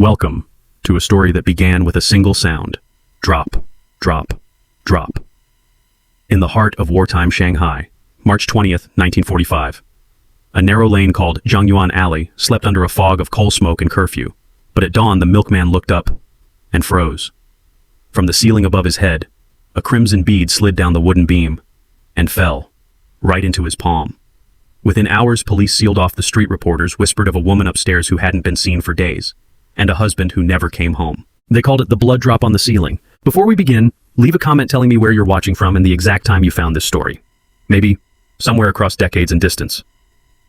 Welcome to a story that began with a single sound. Drop, drop, drop. In the heart of wartime Shanghai, March 20th, 1945. A narrow lane called Zhongyuan Alley slept under a fog of coal smoke and curfew, but at dawn the milkman looked up and froze. From the ceiling above his head, a crimson bead slid down the wooden beam and fell right into his palm. Within hours, police sealed off the street. Reporters whispered of a woman upstairs who hadn't been seen for days, and a husband who never came home. They called it the blood drop on the ceiling. Before we begin, leave a comment telling me where you're watching from and the exact time you found this story. Maybe somewhere across decades and distance.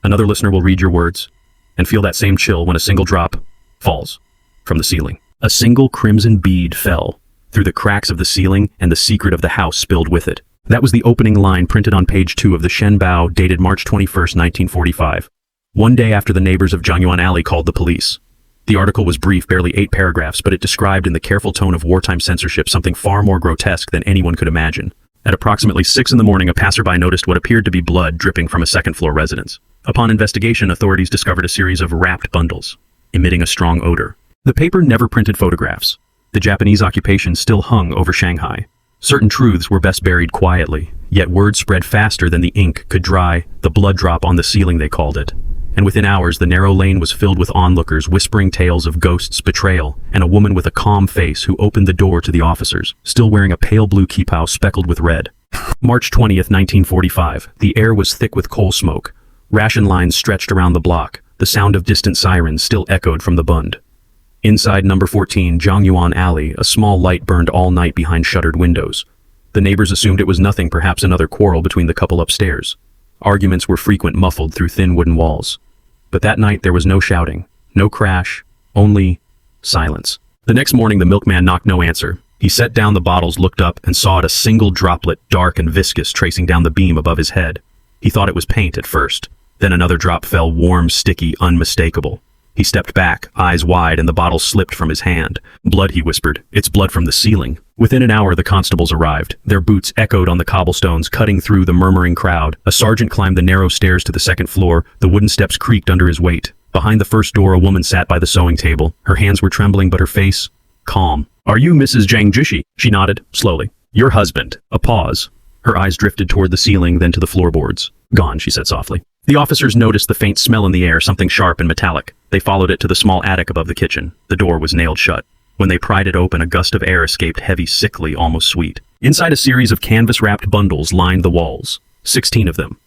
Another listener will read your words and feel that same chill when a single drop falls from the ceiling. A single crimson bead fell through the cracks of the ceiling, and the secret of the house spilled with it. That was the opening line printed on page 2 of the Shenbao, dated March 21st, 1945. One day after the neighbors of Zhongyuan Alley called the police. The article was brief, barely 8 paragraphs, but it described in the careful tone of wartime censorship something far more grotesque than anyone could imagine. At approximately 6 in the morning, a passerby noticed what appeared to be blood dripping from a second-floor residence. Upon investigation, authorities discovered a series of wrapped bundles, emitting a strong odor. The paper never printed photographs. The Japanese occupation still hung over Shanghai. Certain truths were best buried quietly, yet word spread faster than the ink could dry. The blood drop on the ceiling, they called it. And within hours, the narrow lane was filled with onlookers whispering tales of ghosts, betrayal, and a woman with a calm face who opened the door to the officers, still wearing a pale blue kippah speckled with red. March 20th, 1945. The air was thick with coal smoke. Ration lines stretched around the block. The sound of distant sirens still echoed from the Bund. Inside number 14, Zhongyuan Alley, a small light burned all night behind shuttered windows. The neighbors assumed it was nothing, perhaps another quarrel between the couple upstairs. Arguments were frequent, muffled through thin wooden walls. But that night there was no shouting, no crash, only silence. The next morning the milkman knocked, no answer. He set down the bottles, looked up, and saw it, a single droplet, dark and viscous, tracing down the beam above his head. He thought it was paint at first. Then another drop fell, warm, sticky, unmistakable. He stepped back, eyes wide, and the bottle slipped from his hand. Blood, he whispered. It's blood from the ceiling. Within an hour, the constables arrived. Their boots echoed on the cobblestones, cutting through the murmuring crowd. A sergeant climbed the narrow stairs to the second floor. The wooden steps creaked under his weight. Behind the first door, a woman sat by the sewing table. Her hands were trembling, but her face calm. Are you Mrs. Zhang Jishi? She nodded, slowly. Your husband. A pause. Her eyes drifted toward the ceiling, then to the floorboards. Gone, she said softly. The officers noticed the faint smell in the air, something sharp and metallic. They followed it to the small attic above the kitchen. The door was nailed shut. When they pried it open, a gust of air escaped, heavy, sickly, almost sweet. Inside, a series of canvas-wrapped bundles lined the walls. 16 of them,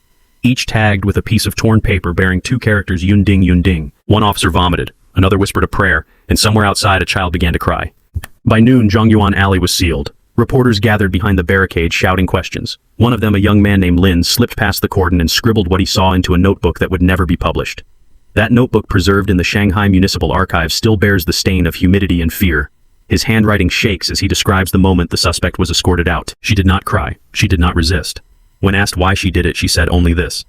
each tagged with a piece of torn paper bearing 2 characters, Yunding, Yunding. One officer vomited, another whispered a prayer, and somewhere outside a child began to cry. By noon, Zhongyuan Alley was sealed. Reporters gathered behind the barricade, shouting questions. One of them, a young man named Lin, slipped past the cordon and scribbled what he saw into a notebook that would never be published. That notebook, preserved in the Shanghai Municipal Archive, still bears the stain of humidity and fear. His handwriting shakes as he describes the moment the suspect was escorted out. She did not cry. She did not resist. When asked why she did it, she said only this.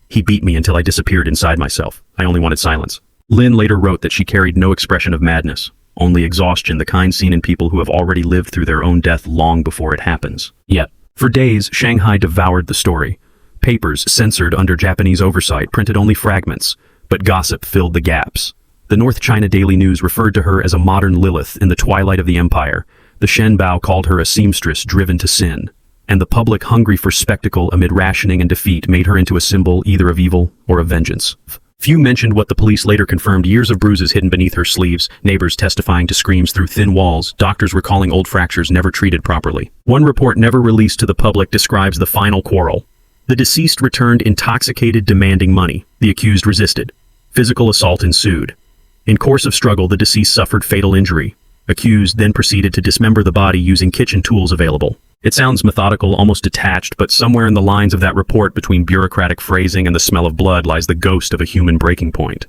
He beat me until I disappeared inside myself. I only wanted silence. Lin later wrote that she carried no expression of madness, only exhaustion, the kind seen in people who have already lived through their own death long before it happens. Yet, for days, Shanghai devoured the story. Papers, censored under Japanese oversight, printed only fragments, but gossip filled the gaps. The North China Daily News referred to her as a modern Lilith in the twilight of the empire. The Shenbao called her a seamstress driven to sin. And the public, hungry for spectacle amid rationing and defeat, made her into a symbol either of evil or of vengeance. Few mentioned what the police later confirmed: years of bruises hidden beneath her sleeves, neighbors testifying to screams through thin walls, doctors recalling old fractures never treated properly. One report, never released to the public, describes the final quarrel. The deceased returned intoxicated, demanding money. The accused resisted. Physical assault ensued. In course of struggle, the deceased suffered fatal injury. Accused then proceeded to dismember the body using kitchen tools available. It sounds methodical, almost detached, but somewhere in the lines of that report, between bureaucratic phrasing and the smell of blood, lies the ghost of a human breaking point.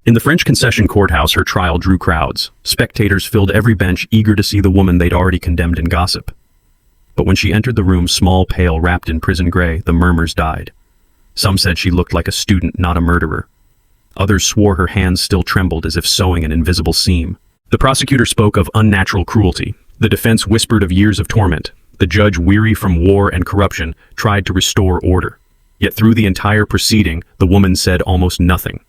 In the French concession courthouse, her trial drew crowds. Spectators filled every bench, eager to see the woman they'd already condemned in gossip. But when she entered the room, small, pale, wrapped in prison gray, the murmurs died. Some said she looked like a student, not a murderer. Others swore her hands still trembled as if sewing an invisible seam. The prosecutor spoke of unnatural cruelty. The defense whispered of years of torment. The judge, weary from war and corruption, tried to restore order. Yet through the entire proceeding, the woman said almost nothing.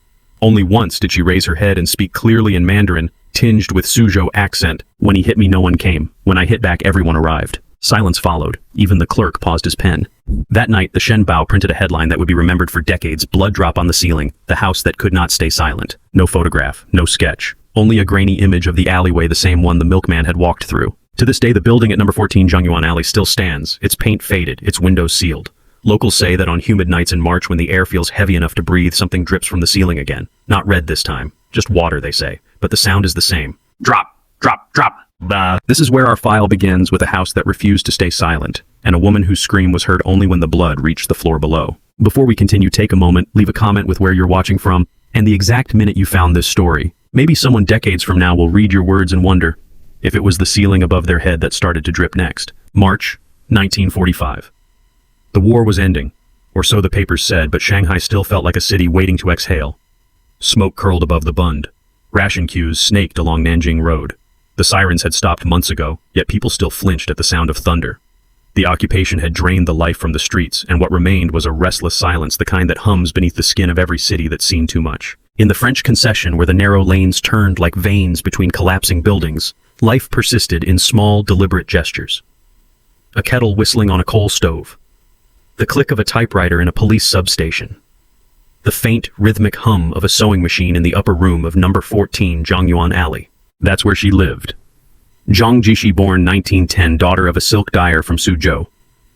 Only once did she raise her head and speak clearly in Mandarin, tinged with Suzhou accent. When he hit me, no one came. When I hit back, everyone arrived. Silence followed. Even the clerk paused his pen. That night, the Shenbao printed a headline that would be remembered for decades. Blood drop on the ceiling. The house that could not stay silent. No photograph, no sketch. Only a grainy image of the alleyway, the same one the milkman had walked through. To this day, the building at number 14 Zhongyuan Alley still stands, its paint faded, its windows sealed. Locals say that on humid nights in March when the air feels heavy enough to breathe, something drips from the ceiling again. Not red this time. Just water, they say. But the sound is the same. Drop, drop, drop. This is where our file begins, with a house that refused to stay silent, and a woman whose scream was heard only when the blood reached the floor below. Before we continue, take a moment, leave a comment with where you're watching from, and the exact minute you found this story. Maybe someone decades from now will read your words and wonder if it was the ceiling above their head that started to drip next. March 1945. The war was ending, or so the papers said, but Shanghai still felt like a city waiting to exhale. Smoke curled above the Bund. Ration queues snaked along Nanjing Road. The sirens had stopped months ago, yet people still flinched at the sound of thunder. The occupation had drained the life from the streets, and what remained was a restless silence, the kind that hums beneath the skin of every city that's seen too much. In the French concession, where the narrow lanes turned like veins between collapsing buildings, life persisted in small, deliberate gestures. A kettle whistling on a coal stove. The click of a typewriter in a police substation. The faint, rhythmic hum of a sewing machine in the upper room of number 14 Zhongyuan Alley. That's where she lived. Zhang Jishi, born 1910, daughter of a silk dyer from Suzhou.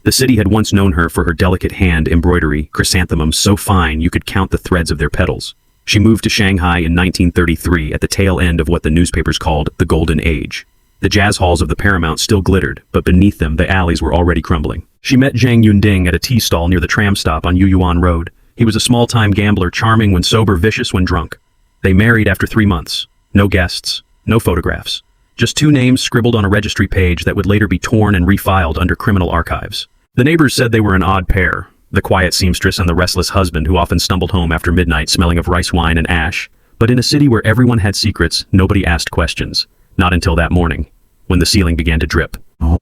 The city had once known her for her delicate hand embroidery, chrysanthemums so fine you could count the threads of their petals. She moved to Shanghai in 1933 at the tail end of what the newspapers called the Golden Age. The jazz halls of the Paramount still glittered, but beneath them the alleys were already crumbling. She met Zhang Yunding at a tea stall near the tram stop on Yuyuan Road. He was a small-time gambler, charming when sober, vicious when drunk. They married after 3 months. No guests. No photographs. Just 2 names scribbled on a registry page that would later be torn and refiled under criminal archives. The neighbors said they were an odd pair, the quiet seamstress and the restless husband who often stumbled home after midnight smelling of rice wine and ash. But in a city where everyone had secrets, nobody asked questions. Not until that morning, when the ceiling began to drip.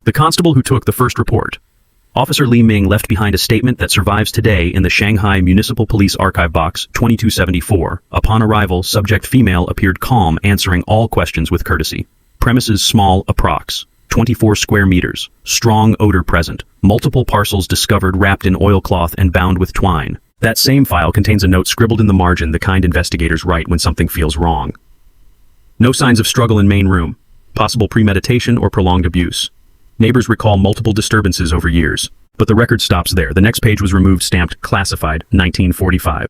The constable who took the first report, Officer Li Ming, left behind a statement that survives today in the Shanghai Municipal Police Archive Box 2274. Upon arrival, subject female appeared calm, answering all questions with courtesy. Premises small, approx. 24 square meters. Strong odor present. Multiple parcels discovered wrapped in oilcloth and bound with twine. That same file contains a note scribbled in the margin, the kind investigators write when something feels wrong. No signs of struggle in main room. Possible premeditation or prolonged abuse. Neighbors recall multiple disturbances over years. But the record stops there. The next page was removed, stamped classified 1945.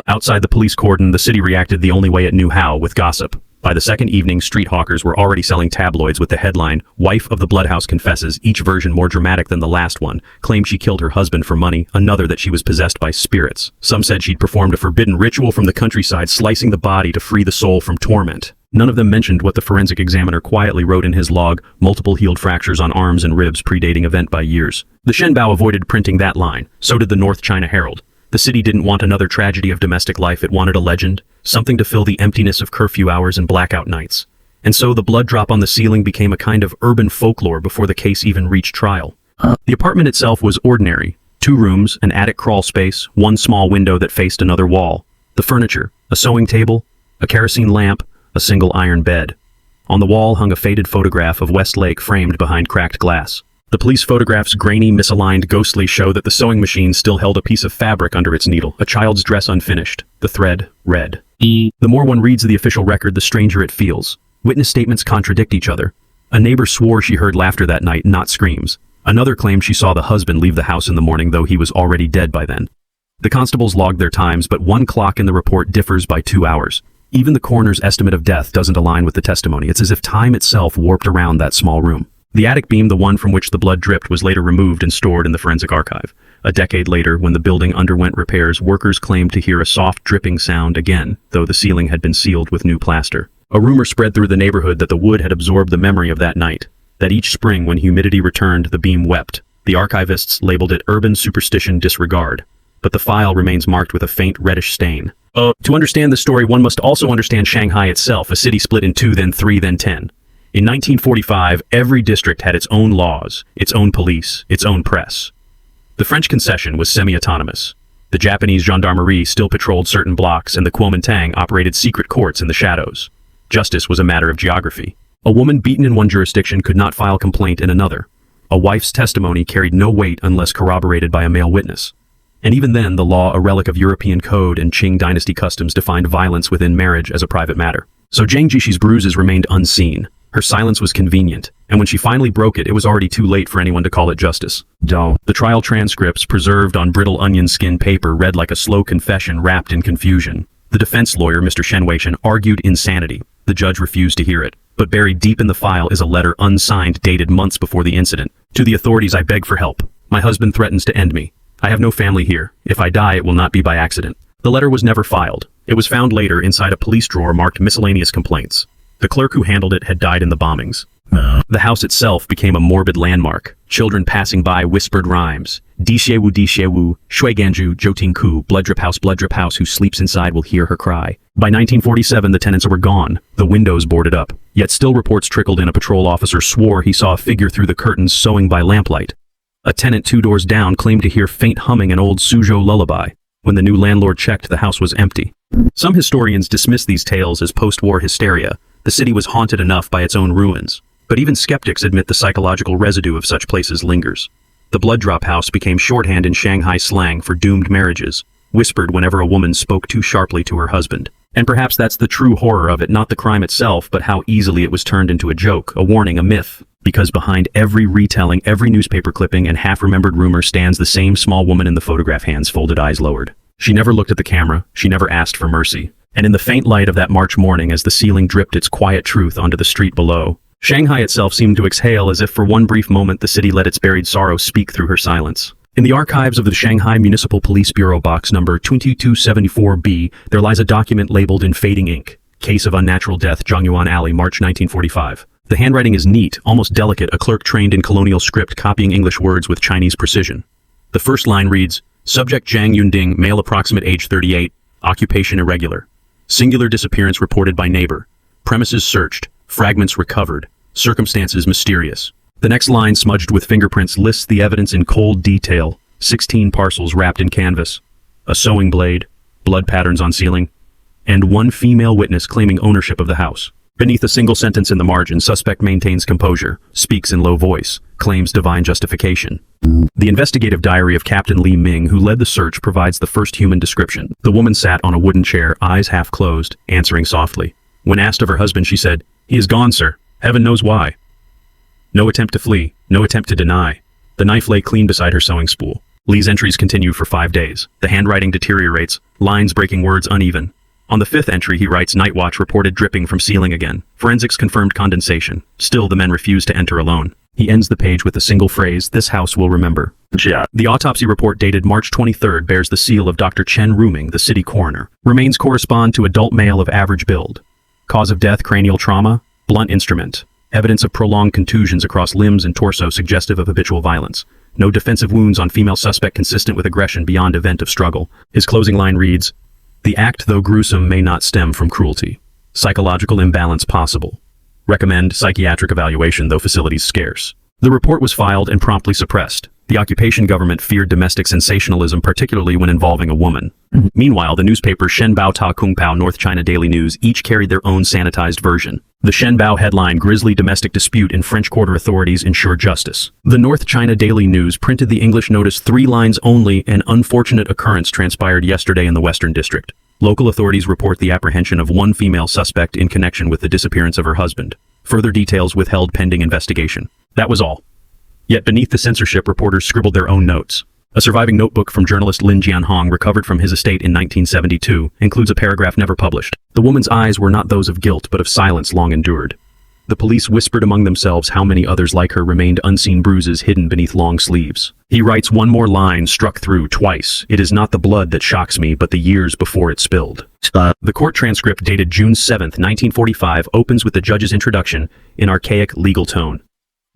Outside the police cordon, the city reacted the only way it knew how, with gossip. By the second evening, street hawkers were already selling tabloids with the headline, "Wife of the Bloodhouse Confesses," each version more dramatic than the last one. Claimed she killed her husband for money, another that she was possessed by spirits. Some said she'd performed a forbidden ritual from the countryside, slicing the body to free the soul from torment. None of them mentioned what the forensic examiner quietly wrote in his log, multiple healed fractures on arms and ribs predating event by years. The Shenbao avoided printing that line. So did the North China Herald. The city didn't want another tragedy of domestic life. It wanted a legend, something to fill the emptiness of curfew hours and blackout nights. And so the blood drop on the ceiling became a kind of urban folklore before the case even reached trial. The apartment itself was ordinary. 2 rooms, an attic crawl space, 1 small window that faced another wall. The furniture, a sewing table, a kerosene lamp, a single iron bed. On the wall hung a faded photograph of Westlake framed behind cracked glass. The police photograph's grainy, misaligned, ghostly show that the sewing machine still held a piece of fabric under its needle, a child's dress unfinished, the thread red. The more one reads the official record, the stranger it feels. Witness statements contradict each other. A neighbor swore she heard laughter that night, not screams. Another claimed she saw the husband leave the house in the morning, though he was already dead by then. The constables logged their times, but one clock in the report differs by 2 hours. Even the coroner's estimate of death doesn't align with the testimony. It's as if time itself warped around that small room. The attic beam, the one from which the blood dripped, was later removed and stored in the forensic archive. A decade later, when the building underwent repairs, workers claimed to hear a soft dripping sound again, though the ceiling had been sealed with new plaster. A rumor spread through the neighborhood that the wood had absorbed the memory of that night, that each spring when humidity returned, the beam wept. The archivists labeled it urban superstition disregard, but the file remains marked with a faint reddish stain. To understand the story, one must also understand Shanghai itself, a city split in 2, then 3, then 10. In 1945, every district had its own laws, its own police, its own press. The French concession was semi-autonomous. The Japanese gendarmerie still patrolled certain blocks, and the Kuomintang operated secret courts in the shadows. Justice was a matter of geography. A woman beaten in one jurisdiction could not file complaint in another. A wife's testimony carried no weight unless corroborated by a male witness. And even then, the law, a relic of European code and Qing dynasty customs, defined violence within marriage as a private matter. So Zhang Jishi's bruises remained unseen. Her silence was convenient, and when she finally broke it, it was already too late for anyone to call it justice. The trial transcripts, preserved on brittle onion skin paper, read like a slow confession wrapped in confusion. The defense lawyer, Mr. Shen Weishan, argued insanity. The judge refused to hear it. But buried deep in the file is a letter unsigned dated months before the incident. To the authorities, I beg for help. My husband threatens to end me. I have no family here. If I die, it will not be by accident. The letter was never filed. It was found later inside a police drawer marked miscellaneous complaints. The clerk who handled it had died in the bombings. The house itself became a morbid landmark. Children passing by whispered rhymes. Di Xiewu, Shui Ganju, Jotingku, blood drip house, who sleeps inside will hear her cry. By 1947, the tenants were gone, the windows boarded up. Yet still reports trickled in. A patrol officer swore he saw a figure through the curtains sewing by lamplight. A tenant 2 doors down claimed to hear faint humming an old Suzhou lullaby. When the new landlord checked, the house was empty. Some historians dismiss these tales as post-war hysteria. The city was haunted enough by its own ruins. But even skeptics admit the psychological residue of such places lingers. The blood drop house became shorthand in Shanghai slang for doomed marriages, whispered whenever a woman spoke too sharply to her husband. And perhaps that's the true horror of it, not the crime itself, but how easily it was turned into a joke, a warning, a myth. Because behind every retelling, every newspaper clipping, and half-remembered rumor stands the same small woman in the photograph, hands folded, eyes lowered. She never looked at the camera, she never asked for mercy. And in the faint light of that March morning, as the ceiling dripped its quiet truth onto the street below, Shanghai itself seemed to exhale, as if for one brief moment the city let its buried sorrow speak through her silence. In the archives of the Shanghai Municipal Police Bureau box number 2274B, there lies a document labeled in fading ink, Case of Unnatural Death, Zhongyuan Alley, March 1945. The handwriting is neat, almost delicate, a clerk trained in colonial script copying English words with Chinese precision. The first line reads, Subject Zhang Yunding, male, approximate age 38, occupation irregular. Singular disappearance reported by neighbor. Premises searched, fragments recovered, circumstances mysterious. The next line, smudged with fingerprints, lists the evidence in cold detail. 16 parcels wrapped in canvas, a sewing blade, blood patterns on ceiling, and one female witness claiming ownership of the house. Beneath a single sentence in the margin, suspect maintains composure, speaks in low voice, claims divine justification. The investigative diary of Captain Li Ming, who led the search, provides the first human description. The woman sat on a wooden chair, eyes half closed, answering softly. When asked of her husband, she said, "He is gone, sir. Heaven knows why." No attempt to flee, no attempt to deny. The knife lay clean beside her sewing spool. Li's entries continue for 5 days. The handwriting deteriorates, lines breaking, words uneven. On the 5th entry, he writes, Night watch reported dripping from ceiling again. Forensics confirmed condensation. Still, the men refuse to enter alone. He ends the page with a single phrase, "This house will remember." The autopsy report dated March 23rd bears the seal of Dr. Chen Ruming, the city coroner. Remains correspond to adult male of average build. Cause of death, cranial trauma, blunt instrument. Evidence of prolonged contusions across limbs and torso suggestive of habitual violence. No defensive wounds on female suspect consistent with aggression beyond event of struggle. His closing line reads, "The act, though gruesome, may not stem from cruelty. Psychological imbalance possible. Recommend psychiatric evaluation, though facilities scarce." The report was filed and promptly suppressed. The occupation government feared domestic sensationalism, particularly when involving a woman. Meanwhile, the newspapers Shenbao Ta Kungpao, North China Daily News each carried their own sanitized version. The Shenbao headline, Grisly Domestic Dispute in French Quarter Authorities Ensure Justice. The North China Daily News printed the English notice 3 lines only. An unfortunate occurrence transpired yesterday in the Western District. Local authorities report the apprehension of one female suspect in connection with the disappearance of her husband. Further details withheld pending investigation. That was all. Yet beneath the censorship, reporters scribbled their own notes. A surviving notebook from journalist Lin Jianhong, recovered from his estate in 1972, includes a paragraph never published. The woman's eyes were not those of guilt, but of silence long endured. The police whispered among themselves how many others like her remained unseen, bruises hidden beneath long sleeves. He writes one more line struck through twice. "It is not the blood that shocks me, but the years before it spilled." The court transcript dated June 7, 1945, opens with the judge's introduction in archaic legal tone.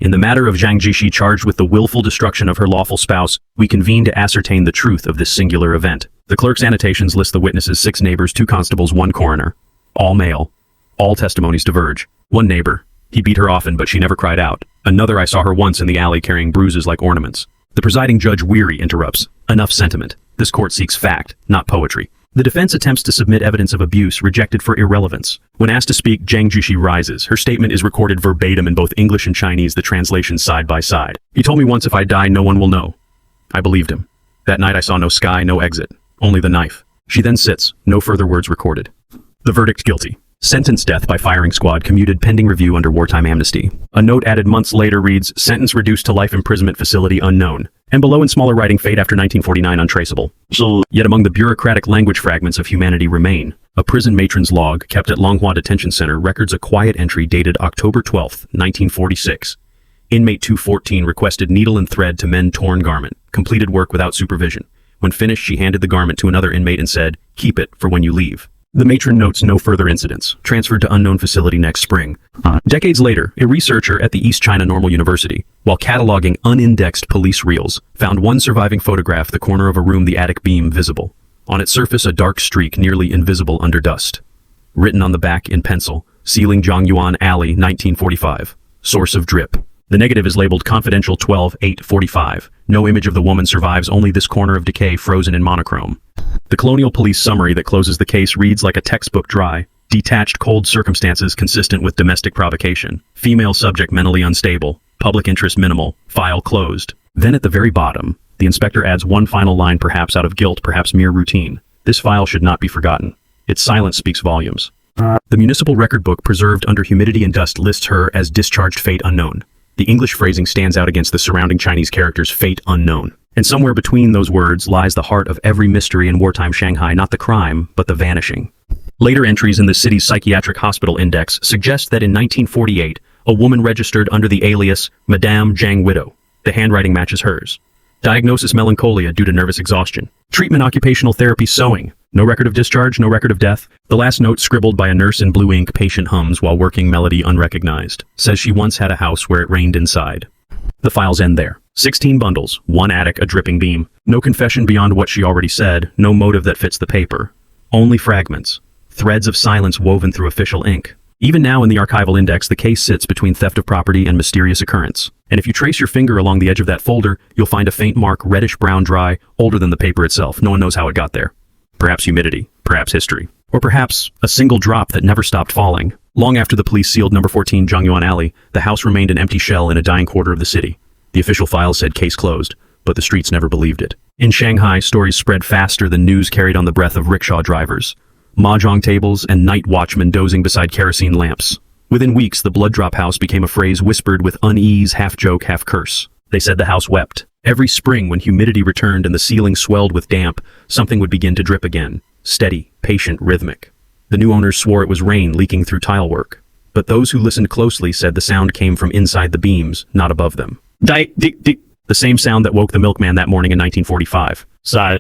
"In the matter of Zhang Jishi, charged with the willful destruction of her lawful spouse, we convene to ascertain the truth of this singular event." The clerk's annotations list the witnesses: 6 neighbors, 2 constables, 1 coroner. All male. All testimonies diverge. One neighbor: "He beat her often, but she never cried out." Another: "I saw her once in the alley carrying bruises like ornaments." The presiding judge, weary, interrupts. "Enough sentiment. This court seeks fact, not poetry." The defense attempts to submit evidence of abuse, rejected for irrelevance. When asked to speak, Zhang Jushi rises. Her statement is recorded verbatim in both English and Chinese, the translations side by side. "He told me once, if I die, no one will know." I believed him. That night I saw no sky, no exit, only the knife. She then sits, no further words recorded. The verdict: guilty. Sentence: death by firing squad, commuted pending review under wartime amnesty. A note added months later reads, sentence reduced to life imprisonment, facility unknown. And below in smaller writing, fate after 1949 untraceable. Yet among the bureaucratic language fragments of humanity remain a prison matron's log kept at Longhua Detention Center records a quiet entry dated October 12, 1946. Inmate 214 requested needle and thread to mend torn garment, completed work without supervision. When finished, she handed the garment to another inmate and said, "Keep it for when you leave." The matron notes no further incidents, transferred to unknown facility next spring. Decades later, a researcher at the East China Normal University, while cataloging unindexed police reels, found one surviving photograph, the corner of a room, the attic beam visible. On its surface, a dark streak nearly invisible under dust. Written on the back in pencil, ceiling Zhongyuan Alley, 1945. Source of drip. The negative is labeled confidential 12/8/45. No image of the woman survives, only this corner of decay frozen in monochrome. The colonial police summary that closes the case reads like a textbook: dry, detached, cold circumstances consistent with domestic provocation. Female subject mentally unstable. Public interest minimal. File closed. Then at the very bottom, the inspector adds one final line, perhaps out of guilt, perhaps mere routine. This file should not be forgotten. Its silence speaks volumes. The municipal record book preserved under humidity and dust lists her as discharged, fate unknown. The English phrasing stands out against the surrounding Chinese characters, fate unknown. And somewhere between those words lies the heart of every mystery in wartime Shanghai, not the crime, but the vanishing. Later entries in the city's psychiatric hospital index suggest that in 1948, a woman registered under the alias Madame Zhang Widow. The handwriting matches hers. Diagnosis: melancholia due to nervous exhaustion. Treatment: occupational therapy, sewing. No record of discharge, no record of death. The last note, scribbled by a nurse in blue ink: patient hums while working, melody unrecognized. Says she once had a house where it rained inside. The files end there. 16 bundles, one attic, a dripping beam. No confession beyond what she already said, no motive that fits the paper. Only fragments. Threads of silence woven through official ink. Even now in the archival index, the case sits between theft of property and mysterious occurrence. And if you trace your finger along the edge of that folder, you'll find a faint mark, reddish-brown, dry, older than the paper itself. No one knows how it got there. Perhaps humidity, perhaps history, or perhaps a single drop that never stopped falling. Long after the police sealed number 14 Zhongyuan Alley, the house remained an empty shell in a dying quarter of the city. The official file said case closed, but the streets never believed it. In Shanghai, stories spread faster than news carried on the breath of rickshaw drivers, mahjong tables, and night watchmen dozing beside kerosene lamps. Within weeks, the blood drop house became a phrase whispered with unease, half joke, half curse. They said the house wept. Every spring, when humidity returned and the ceiling swelled with damp, something would begin to drip again. Steady, patient, rhythmic. The new owners swore it was rain leaking through tilework. But those who listened closely said the sound came from inside the beams, not above them. The same sound that woke the milkman that morning in 1945.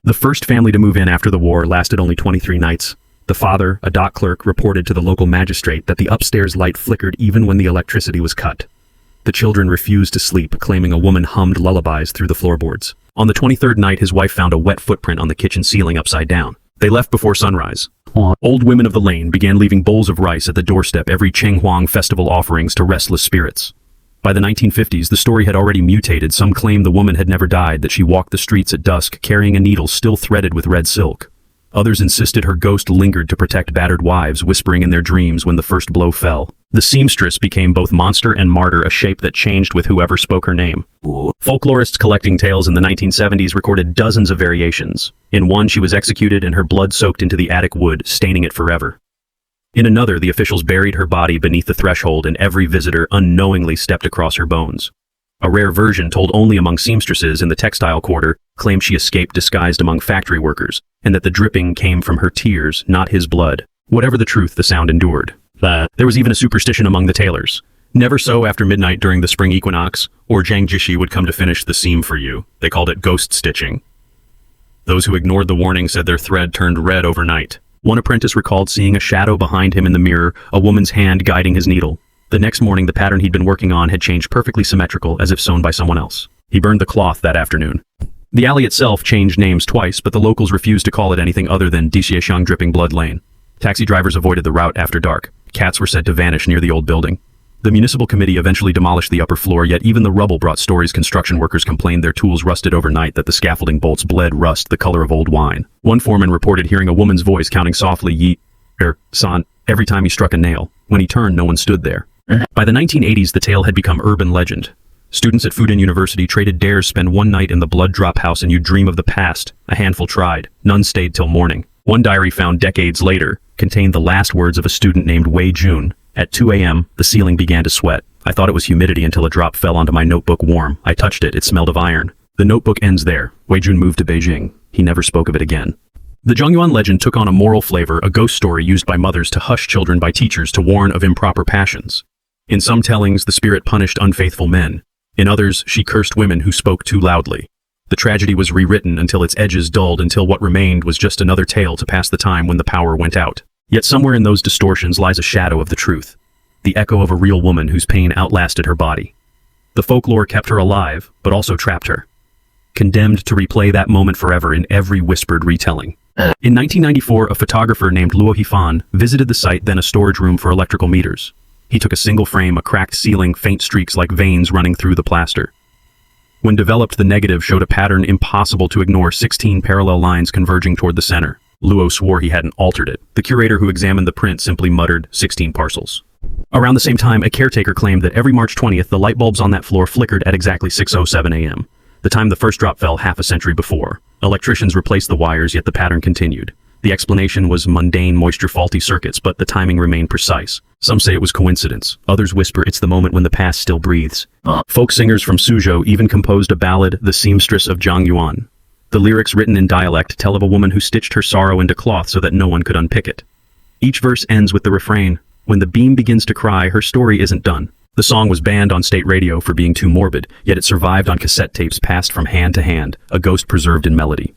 The first family to move in after the war lasted only 23 nights. The father, a dock clerk, reported to the local magistrate that the upstairs light flickered even when the electricity was cut. The children refused to sleep, claiming a woman hummed lullabies through the floorboards. On the 23rd night, his wife found a wet footprint on the kitchen ceiling upside down. They left before sunrise. Old women of the lane began leaving bowls of rice at the doorstep, every Chenghuang festival offerings to restless spirits. By the 1950s, the story had already mutated. Some claimed the woman had never died, that she walked the streets at dusk carrying a needle still threaded with red silk. Others insisted her ghost lingered to protect battered wives, whispering in their dreams when the first blow fell. The seamstress became both monster and martyr, a shape that changed with whoever spoke her name. Folklorists collecting tales in the 1970s recorded dozens of variations. In one, she was executed and her blood soaked into the attic wood, staining it forever. In another, the officials buried her body beneath the threshold and every visitor unknowingly stepped across her bones. A rare version, told only among seamstresses in the textile quarter, claimed she escaped disguised among factory workers, and that the dripping came from her tears, not his blood. Whatever the truth, the sound endured. There was even a superstition among the tailors. Never sew after midnight during the spring equinox, or Zhang Jishi would come to finish the seam for you. They called it ghost stitching. Those who ignored the warning said their thread turned red overnight. One apprentice recalled seeing a shadow behind him in the mirror, a woman's hand guiding his needle. The next morning, the pattern he'd been working on had changed perfectly symmetrical, as if sewn by someone else. He burned the cloth that afternoon. The alley itself changed names twice, but the locals refused to call it anything other than Dishieshang Dripping Blood Lane. Taxi drivers avoided the route after dark. Cats were said to vanish near the old building. The municipal committee eventually demolished the upper floor, yet even the rubble brought stories. Construction workers complained their tools rusted overnight, that the scaffolding bolts bled rust the color of old wine. One foreman reported hearing a woman's voice counting softly, san, every time he struck a nail. When he turned, no one stood there. By the 1980s, the tale had become urban legend. Students at Fudan University traded dares spend one night in the blood drop house and you'd dream of the past. A handful tried. None stayed till morning. One diary found decades later contained the last words of a student named Wei Jun. At 2 a.m., the ceiling began to sweat. I thought it was humidity until a drop fell onto my notebook warm. I touched it. It smelled of iron. The notebook ends there. Wei Jun moved to Beijing. He never spoke of it again. The Zhongyuan legend took on a moral flavor, a ghost story used by mothers to hush children by teachers to warn of improper passions. In some tellings, the spirit punished unfaithful men. In others, she cursed women who spoke too loudly. The tragedy was rewritten until its edges dulled, until what remained was just another tale to pass the time when the power went out. Yet somewhere in those distortions lies a shadow of the truth. The echo of a real woman whose pain outlasted her body. The folklore kept her alive, but also trapped her. Condemned to replay that moment forever in every whispered retelling. In 1994, a photographer named Luo Hifan visited the site, then a storage room for electrical meters. He took a single frame, a cracked ceiling, faint streaks like veins running through the plaster. When developed, the negative showed a pattern impossible to ignore, 16 parallel lines converging toward the center. Luo swore he hadn't altered it. The curator who examined the print simply muttered, 16 parcels. Around the same time, a caretaker claimed that every March 20th, the light bulbs on that floor flickered at exactly 6:07 a.m., the time the first drop fell half a century before. Electricians replaced the wires, yet the pattern continued. The explanation was mundane moisture-faulty circuits, but the timing remained precise. Some say it was coincidence. Others whisper it's the moment when the past still breathes. Folk singers from Suzhou even composed a ballad, The Seamstress of Zhongyuan. The lyrics, written in dialect, tell of a woman who stitched her sorrow into cloth so that no one could unpick it. Each verse ends with the refrain, when the beam begins to cry, her story isn't done. The song was banned on state radio for being too morbid, yet it survived on cassette tapes passed from hand to hand, a ghost preserved in melody.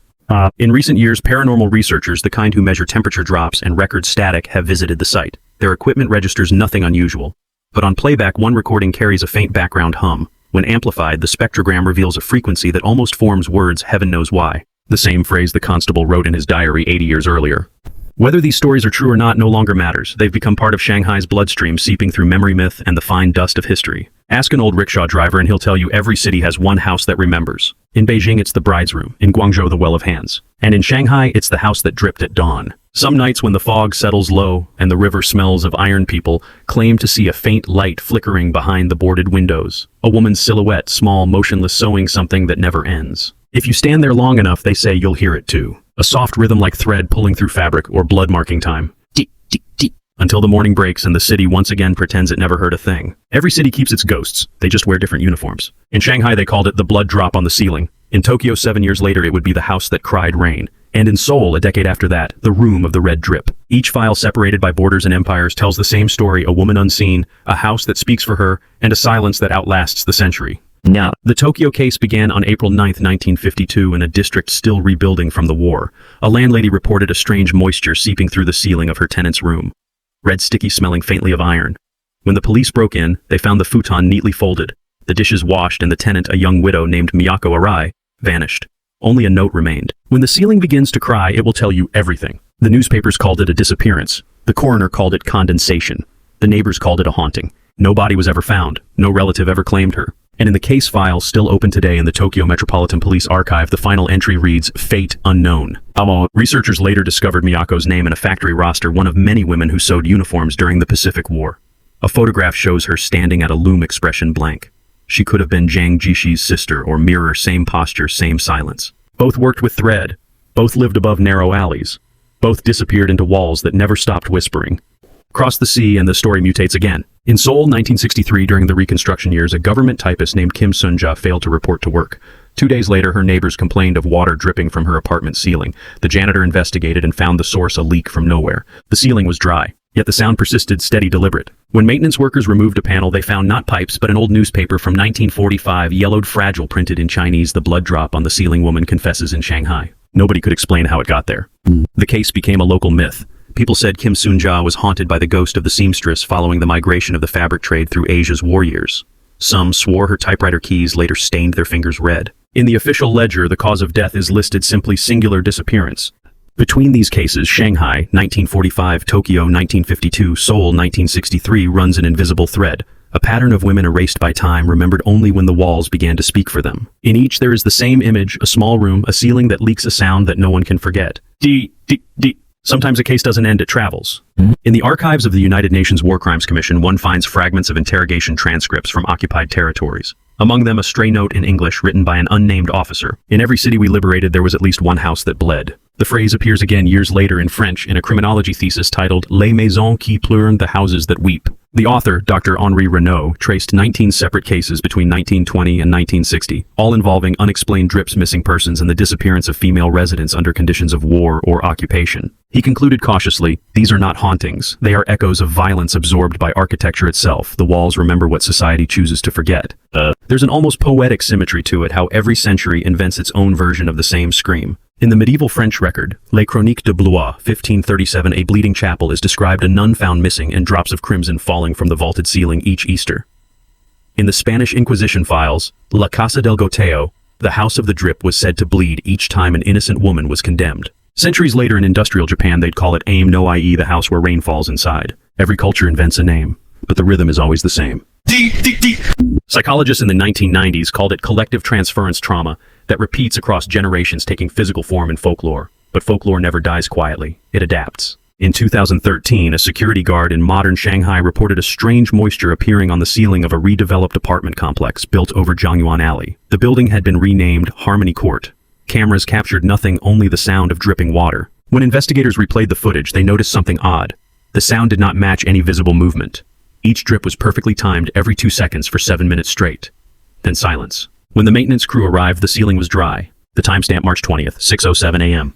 In recent years, paranormal researchers, the kind who measure temperature drops and record static, have visited the site. Their equipment registers nothing unusual. But on playback, one recording carries a faint background hum. When amplified, the spectrogram reveals a frequency that almost forms words, heaven knows why. The same phrase the constable wrote in his diary 80 years earlier. Whether these stories are true or not no longer matters. They've become part of Shanghai's bloodstream, seeping through memory myth and the fine dust of history. Ask an old rickshaw driver and he'll tell you every city has one house that remembers. In Beijing, it's the bride's room. In Guangzhou, the well of hands. And in Shanghai, it's the house that dripped at dawn. Some nights when the fog settles low and the river smells of iron, people claim to see a faint light flickering behind the boarded windows. A woman's silhouette, small, motionless, sewing something that never ends. If you stand there long enough, they say you'll hear it too. A soft rhythm like thread pulling through fabric, or blood marking time. Tick, tick, tick. Until the morning breaks and the city once again pretends it never heard a thing. Every city keeps its ghosts. They just wear different uniforms. In Shanghai, they called it the blood drop on the ceiling. In Tokyo, 7 years later, it would be the house that cried rain. And in Seoul, a decade after that, the room of the red drip. Each file, separated by borders and empires, tells the same story: a woman unseen, a house that speaks for her, and a silence that outlasts the century. Now, the Tokyo case began on April 9, 1952, in a district still rebuilding from the war. A landlady reported a strange moisture seeping through the ceiling of her tenant's room. Red, sticky, smelling faintly of iron. When the police broke in, they found the futon neatly folded, the dishes washed, and the tenant, a young widow named Miyako Arai, vanished. Only a note remained. When the ceiling begins to cry, it will tell you everything. The newspapers called it a disappearance. The coroner called it condensation. The neighbors called it a haunting. No body was ever found. No relative ever claimed her. And in the case file still open today in the Tokyo Metropolitan Police Archive, the final entry reads, Fate Unknown. Researchers later discovered Miyako's name in a factory roster, one of many women who sewed uniforms during the Pacific War. A photograph shows her standing at a loom, expression blank. She could have been Zhang Jishi's sister, or mirror, same posture, same silence. Both worked with thread. Both lived above narrow alleys. Both disappeared into walls that never stopped whispering. Cross the sea and the story mutates again. In Seoul, 1963, during the Reconstruction years, a government typist named Kim Sunja failed to report to work. 2 days later, her neighbors complained of water dripping from her apartment ceiling. The janitor investigated and found the source, a leak from nowhere. The ceiling was dry, yet the sound persisted, steady, deliberate. When maintenance workers removed a panel, they found not pipes, but an old newspaper from 1945, yellowed, fragile, printed in Chinese. The blood drop on the ceiling, woman confesses in Shanghai. Nobody could explain how it got there. The case became a local myth. People said Kim Sunja was haunted by the ghost of the seamstress following the migration of the fabric trade through Asia's war years. Some swore her typewriter keys later stained their fingers red. In the official ledger, the cause of death is listed simply singular disappearance. Between these cases, Shanghai, 1945, Tokyo, 1952, Seoul, 1963, runs an invisible thread, A pattern of women erased by time, remembered only when the walls began to speak for them. In each there is the same image, a small room, a ceiling that leaks a sound that no one can forget. D. Sometimes a case doesn't end, it travels. In the archives of the United Nations War Crimes Commission, one finds fragments of interrogation transcripts from occupied territories. Among them, a stray note in English written by an unnamed officer. In every city we liberated, there was at least one house that bled. The phrase appears again years later in French in a criminology thesis titled Les Maisons qui pleurent, the houses that weep. The author, Dr. Henri Renaud, traced 19 separate cases between 1920 and 1960, all involving unexplained drips, missing persons, and the disappearance of female residents under conditions of war or occupation. He concluded cautiously, "These are not hauntings. They are echoes of violence absorbed by architecture itself. The walls remember what society chooses to forget." There's an almost poetic symmetry to it, how every century invents its own version of the same scream. In the medieval French record, Les Chroniques de Blois, 1537, a bleeding chapel is described, a nun found missing and drops of crimson falling from the vaulted ceiling each Easter. In the Spanish Inquisition files, La Casa del Goteo, the house of the drip, was said to bleed each time an innocent woman was condemned. Centuries later in industrial Japan, they'd call it aim no, i.e. the house where rain falls inside. Every culture invents a name, but the rhythm is always the same. Psychologists in the 1990s called it collective transference trauma that repeats across generations, taking physical form in folklore. But folklore never dies quietly. It adapts. In 2013, a security guard in modern Shanghai reported a strange moisture appearing on the ceiling of a redeveloped apartment complex built over Zhongyuan Alley. The building had been renamed Harmony Court. Cameras captured nothing, only the sound of dripping water. When investigators replayed the footage, they noticed something odd. The sound did not match any visible movement. Each drip was perfectly timed every 2 seconds for 7 minutes straight. Then silence. When the maintenance crew arrived, the ceiling was dry. The timestamp March 20th, 6:07 a.m.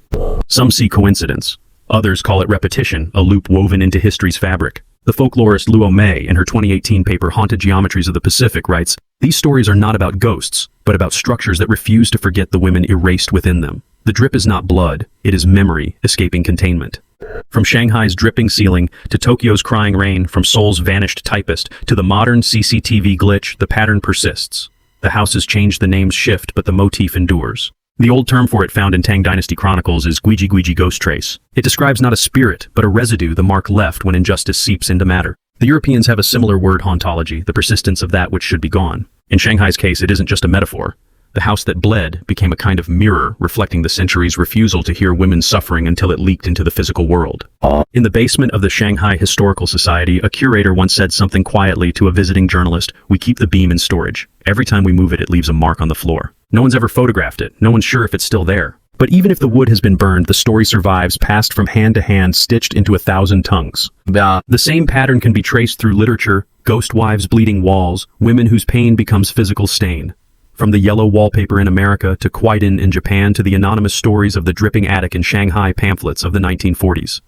Some see coincidence. Others call it repetition, a loop woven into history's fabric. The folklorist Luo Mei, in her 2018 paper Haunted Geometries of the Pacific, writes, "These stories are not about ghosts, but about structures that refuse to forget the women erased within them. The drip is not blood, it is memory escaping containment." From Shanghai's dripping ceiling to Tokyo's crying rain, from Seoul's vanished typist to the modern CCTV glitch, the pattern persists. The houses change, the names shift, but the motif endures. The old term for it, found in Tang Dynasty chronicles, is Guiji ghost trace. It describes not a spirit, but a residue, the mark left when injustice seeps into matter. The Europeans have a similar word, hauntology, the persistence of that which should be gone. In Shanghai's case, it isn't just a metaphor. The house that bled became a kind of mirror, reflecting the centuries' refusal to hear women's suffering until it leaked into the physical world. In the basement of the Shanghai Historical Society, a curator once said something quietly to a visiting journalist, "We keep the beam in storage. Every time we move it, it leaves a mark on the floor. No one's ever photographed it. No one's sure if it's still there. But even if the wood has been burned, the story survives, passed from hand to hand, stitched into 1,000 tongues." The same pattern can be traced through literature: ghost wives, bleeding walls, women whose pain becomes physical stain. From the yellow wallpaper in America to Kwaidan in Japan to the anonymous stories of the dripping attic in Shanghai pamphlets of the 1940s.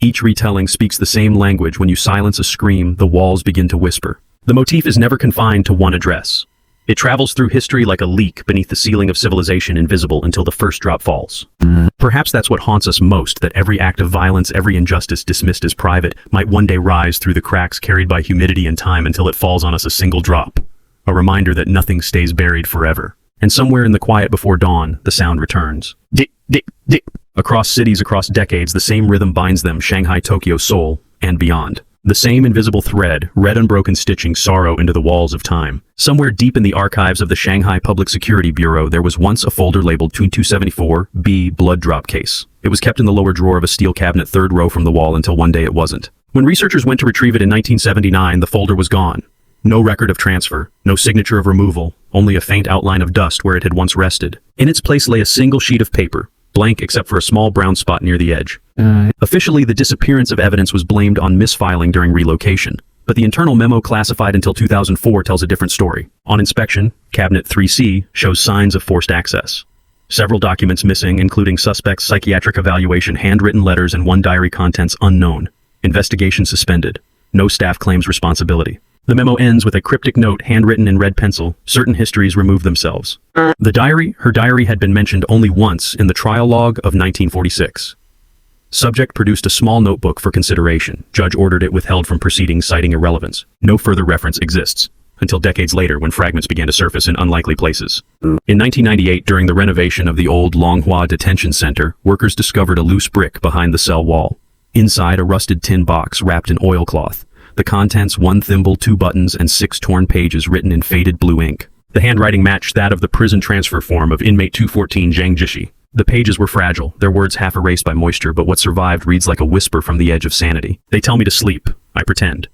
Each retelling speaks the same language. When you silence a scream, the walls begin to whisper. The motif is never confined to one address. It travels through history like a leak beneath the ceiling of civilization, invisible until the first drop falls. Perhaps that's what haunts us most, that every act of violence, every injustice dismissed as private, might one day rise through the cracks carried by humidity and time until it falls on us a single drop. A reminder that nothing stays buried forever. And somewhere in the quiet before dawn, the sound returns. Dick, dick, dick. Across cities, across decades, the same rhythm binds them, Shanghai, Tokyo, Seoul, and beyond. The same invisible thread, red unbroken stitching sorrow into the walls of time. Somewhere deep in the archives of the Shanghai Public Security Bureau, there was once a folder labeled 2274B blood drop case. It was kept in the lower drawer of a steel cabinet, 3rd row from the wall, until one day it wasn't. When researchers went to retrieve it in 1979, the folder was gone. No record of transfer, no signature of removal, only a faint outline of dust where it had once rested. In its place lay a single sheet of paper, blank except for a small brown spot near the edge. Officially, the disappearance of evidence was blamed on misfiling during relocation, but the internal memo, classified until 2004, tells a different story. On inspection, Cabinet 3C shows signs of forced access. Several documents missing, including suspect's psychiatric evaluation, handwritten letters, and one diary, contents unknown. Investigation suspended. No staff claims responsibility. The memo ends with a cryptic note, handwritten in red pencil: certain histories remove themselves. Her diary had been mentioned only once in the trial log of 1946. Subject produced a small notebook for consideration. Judge ordered it withheld from proceedings, citing irrelevance. No further reference exists, until decades later when fragments began to surface in unlikely places. In 1998, during the renovation of the old Longhua Detention Center, workers discovered a loose brick behind the cell wall. Inside, a rusted tin box wrapped in oilcloth. The contents: 1 thimble, 2 buttons, and 6 torn pages written in faded blue ink. The handwriting matched that of the prison transfer form of inmate 214 Zhang Jishi. The pages were fragile, their words half erased by moisture, but what survived reads like a whisper from the edge of sanity. They tell me to sleep. I pretend.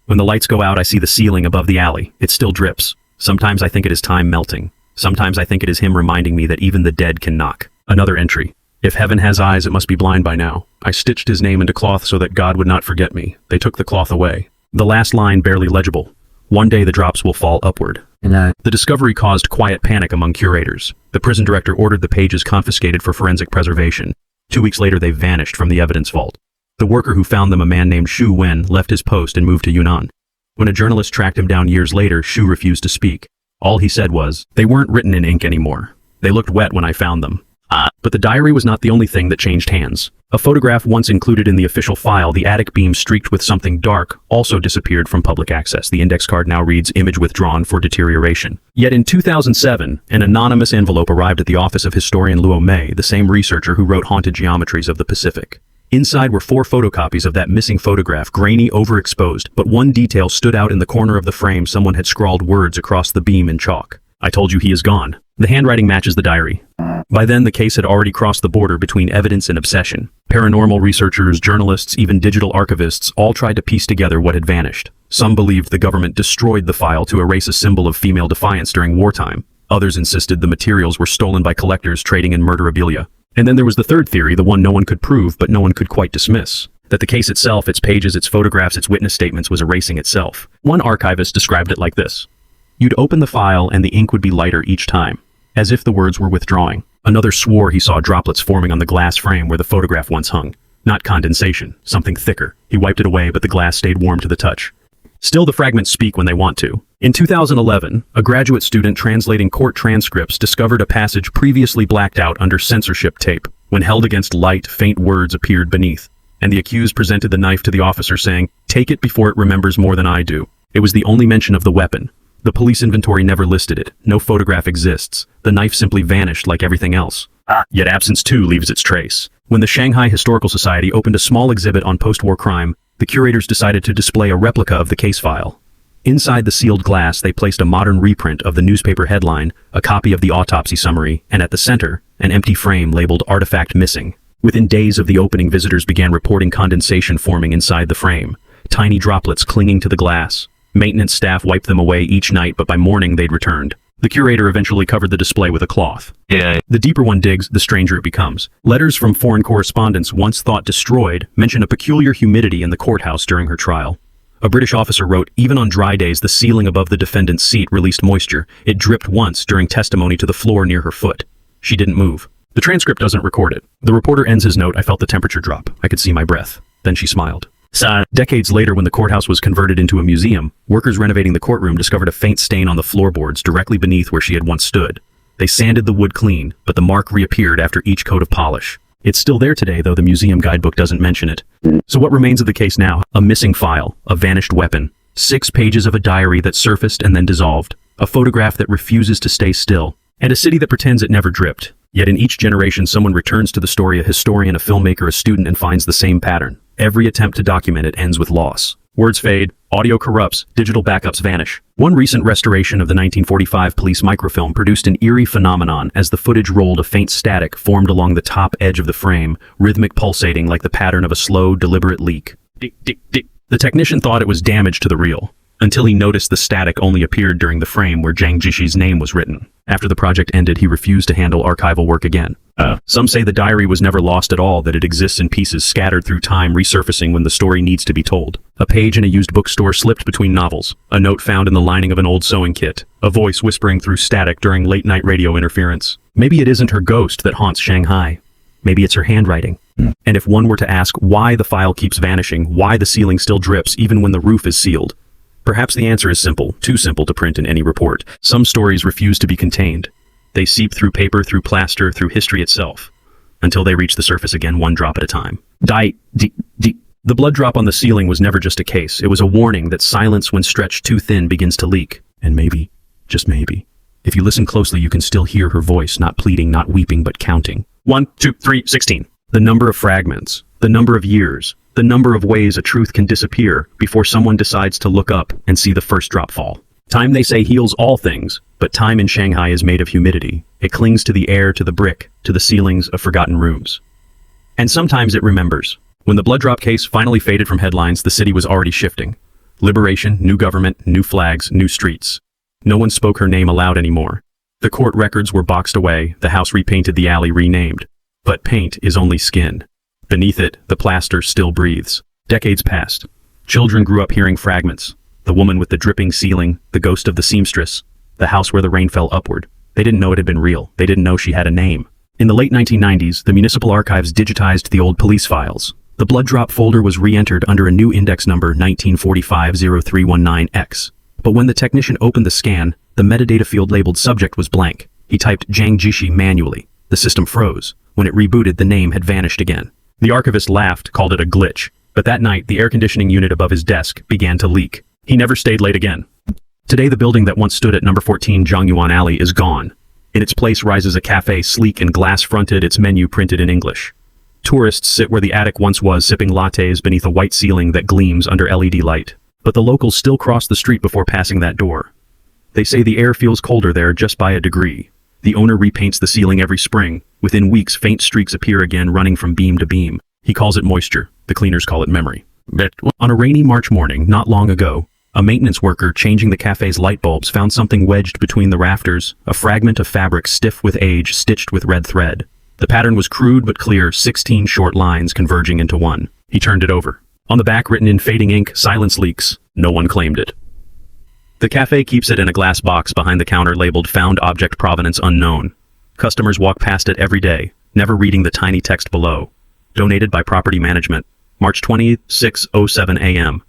When the lights go out, I see the ceiling above the alley. It still drips. Sometimes I think it is time melting. Sometimes I think it is him reminding me that even the dead can knock. Another entry. If heaven has eyes, it must be blind by now. I stitched his name into cloth so that God would not forget me. They took the cloth away. The last line barely legible. One day the drops will fall upward. The discovery caused quiet panic among curators. The prison director ordered the pages confiscated for forensic preservation. 2 weeks later, they vanished from the evidence vault. The worker who found them, a man named Xu Wen, left his post and moved to Yunnan. When a journalist tracked him down years later, Xu refused to speak. All he said was, "They weren't written in ink anymore. They looked wet when I found them." But the diary was not the only thing that changed hands. A photograph once included in the official file, the attic beam streaked with something dark, also disappeared from public access. The index card now reads, "Image withdrawn for deterioration." Yet in 2007, an anonymous envelope arrived at the office of historian Luo Mei, the same researcher who wrote Haunted Geometries of the Pacific. Inside were 4 photocopies of that missing photograph, grainy, overexposed, but one detail stood out in the corner of the frame. Someone had scrawled words across the beam in chalk. "I told you he is gone." The handwriting matches the diary. By then, the case had already crossed the border between evidence and obsession. Paranormal researchers, journalists, even digital archivists all tried to piece together what had vanished. Some believed the government destroyed the file to erase a symbol of female defiance during wartime. Others insisted the materials were stolen by collectors trading in murderabilia. And then there was the third theory, the one no one could prove, but no one could quite dismiss. That the case itself, its pages, its photographs, its witness statements, was erasing itself. One archivist described it like this. You'd open the file and the ink would be lighter each time, as if the words were withdrawing. Another swore he saw droplets forming on the glass frame where the photograph once hung. Not condensation, something thicker. He wiped it away, but the glass stayed warm to the touch. Still, the fragments speak when they want to. In 2011, a graduate student translating court transcripts discovered a passage previously blacked out under censorship tape. When held against light, faint words appeared beneath, and the accused presented the knife to the officer, saying, "Take it before it remembers more than I do." It was the only mention of the weapon. The police inventory never listed it. No photograph exists. The knife simply vanished like everything else. Yet absence too leaves its trace. When the Shanghai Historical Society opened a small exhibit on post-war crime, the curators decided to display a replica of the case file. Inside the sealed glass, they placed a modern reprint of the newspaper headline, a copy of the autopsy summary, and at the center, an empty frame labeled "Artifact Missing." Within days of the opening, visitors began reporting condensation forming inside the frame, tiny droplets clinging to the glass. Maintenance staff wiped them away each night, but by morning they'd returned. The curator eventually covered the display with a cloth. The deeper one digs, the stranger it becomes. Letters from foreign correspondents, once thought destroyed, mention a peculiar humidity in the courthouse during her trial. A British officer wrote, "Even on dry days, the ceiling above the defendant's seat released moisture. It dripped once during testimony to the floor near her foot. She didn't move." The transcript doesn't record it. The reporter ends his note, "I felt the temperature drop. I could see my breath." Then she smiled. Decades later, when the courthouse was converted into a museum, workers renovating the courtroom discovered a faint stain on the floorboards directly beneath where she had once stood. They sanded the wood clean, but the mark reappeared after each coat of polish. It's still there today, though the museum guidebook doesn't mention it. So what remains of the case now? A missing file, a vanished weapon, 6 pages of a diary that surfaced and then dissolved, a photograph that refuses to stay still, and a city that pretends it never dripped. Yet in each generation, someone returns to the story, a historian, a filmmaker, a student, and finds the same pattern. Every attempt to document it ends with loss. Words fade, audio corrupts, digital backups vanish. One recent restoration of the 1945 police microfilm produced an eerie phenomenon. As the footage rolled, a faint static formed along the top edge of the frame, rhythmic pulsating like the pattern of a slow, deliberate leak. Dick, dick, dick. The technician thought it was damage to the reel, until he noticed the static only appeared during the frame where Zhang Jishi's name was written. After the project ended, he refused to handle archival work again. Some say the diary was never lost at all, that it exists in pieces scattered through time, resurfacing when the story needs to be told. A page in a used bookstore slipped between novels, a note found in the lining of an old sewing kit, a voice whispering through static during late-night radio interference. Maybe it isn't her ghost that haunts Shanghai. Maybe it's her handwriting. And if one were to ask why the file keeps vanishing, why the ceiling still drips even when the roof is sealed, perhaps the answer is simple, too simple to print in any report. Some stories refuse to be contained. They seep through paper, through plaster, through history itself, until they reach the surface again, one drop at a time. The blood drop on the ceiling was never just a case. It was a warning that silence, when stretched too thin, begins to leak. And maybe, just maybe, if you listen closely, you can still hear her voice, not pleading, not weeping, but counting. 1, 2, 3, 16. The number of fragments, the number of years, The number of ways a truth can disappear before someone decides to look up and see the first drop fall. Time, they say, heals all things, but time in Shanghai is made of humidity. It clings to the air, to the brick, to the ceilings of forgotten rooms. And sometimes it remembers. When the blood drop case finally faded from headlines, the city was already shifting. Liberation, new government, new flags, new streets. No one spoke her name aloud anymore. The court records were boxed away, the house repainted, the alley renamed. But paint is only skin. Beneath it, the plaster still breathes. Decades passed. Children grew up hearing fragments. The woman with the dripping ceiling, the ghost of the seamstress, the house where the rain fell upward. They didn't know it had been real. They didn't know she had a name. In the late 1990s, the municipal archives digitized the old police files. The blood drop folder was re-entered under a new index number 1945-0319X. But when the technician opened the scan, the metadata field labeled subject was blank. He typed Zhang Jishi manually. The system froze. When it rebooted, the name had vanished again. The archivist laughed, called it a glitch. But that night, the air conditioning unit above his desk began to leak. He never stayed late again. Today, the building that once stood at number 14 Zhongyuan Alley is gone. In its place rises a cafe, sleek and glass-fronted, its menu printed in English. Tourists sit where the attic once was, sipping lattes beneath a white ceiling that gleams under LED light. But the locals still cross the street before passing that door. They say the air feels colder there just by a degree. The owner repaints the ceiling every spring. Within weeks, faint streaks appear again, running from beam to beam. He calls it moisture. The cleaners call it memory. On a rainy March morning, not long ago, a maintenance worker changing the cafe's light bulbs found something wedged between the rafters, a fragment of fabric stiff with age, stitched with red thread. The pattern was crude but clear, 16 short lines converging into one. He turned it over. On the back, written in fading ink, silence leaks. No one claimed it. The cafe keeps it in a glass box behind the counter labeled Found Object Provenance Unknown. Customers walk past it every day, never reading the tiny text below. Donated by Property Management. March 20, 6:07 a.m.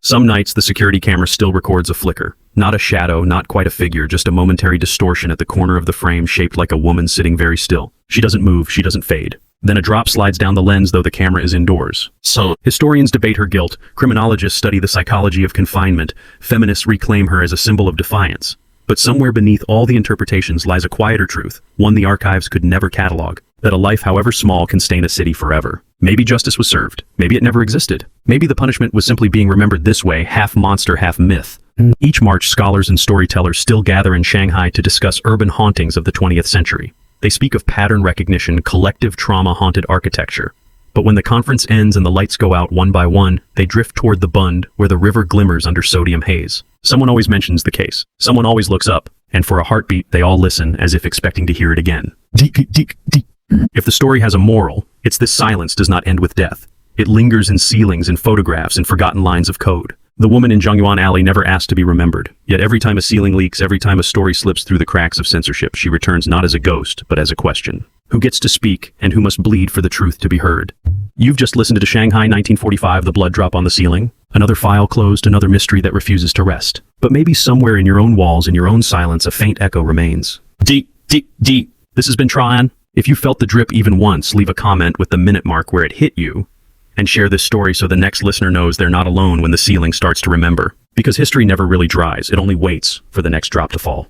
Some nights the security camera still records a flicker. Not a shadow, not quite a figure, just a momentary distortion at the corner of the frame shaped like a woman sitting very still. She doesn't move, she doesn't fade. Then a drop slides down the lens, though the camera is indoors. So, historians debate her guilt, criminologists study the psychology of confinement, feminists reclaim her as a symbol of defiance. But somewhere beneath all the interpretations lies a quieter truth, one the archives could never catalog, that a life however small can stain a city forever. Maybe justice was served. Maybe it never existed. Maybe the punishment was simply being remembered this way, half monster, half myth. Each March, scholars and storytellers still gather in Shanghai to discuss urban hauntings of the 20th century. They speak of pattern recognition, collective trauma-haunted architecture. But when the conference ends and the lights go out one by one, they drift toward the Bund, where the river glimmers under sodium haze. Someone always mentions the case. Someone always looks up. And for a heartbeat, they all listen, as if expecting to hear it again. If the story has a moral, it's this: silence does not end with death. It lingers in ceilings, in photographs, and forgotten lines of code. The woman in Zhongyuan Alley never asked to be remembered. Yet every time a ceiling leaks, every time a story slips through the cracks of censorship, she returns not as a ghost, but as a question. Who gets to speak, and who must bleed for the truth to be heard? You've just listened to Shanghai 1945, The Blood Drop on the Ceiling. Another file closed, another mystery that refuses to rest. But maybe somewhere in your own walls, in your own silence, a faint echo remains. Deep. This has been Tryon. If you felt the drip even once, leave a comment with the minute mark where it hit you, and share this story so the next listener knows they're not alone when the ceiling starts to remember. Because history never really dries, it only waits for the next drop to fall.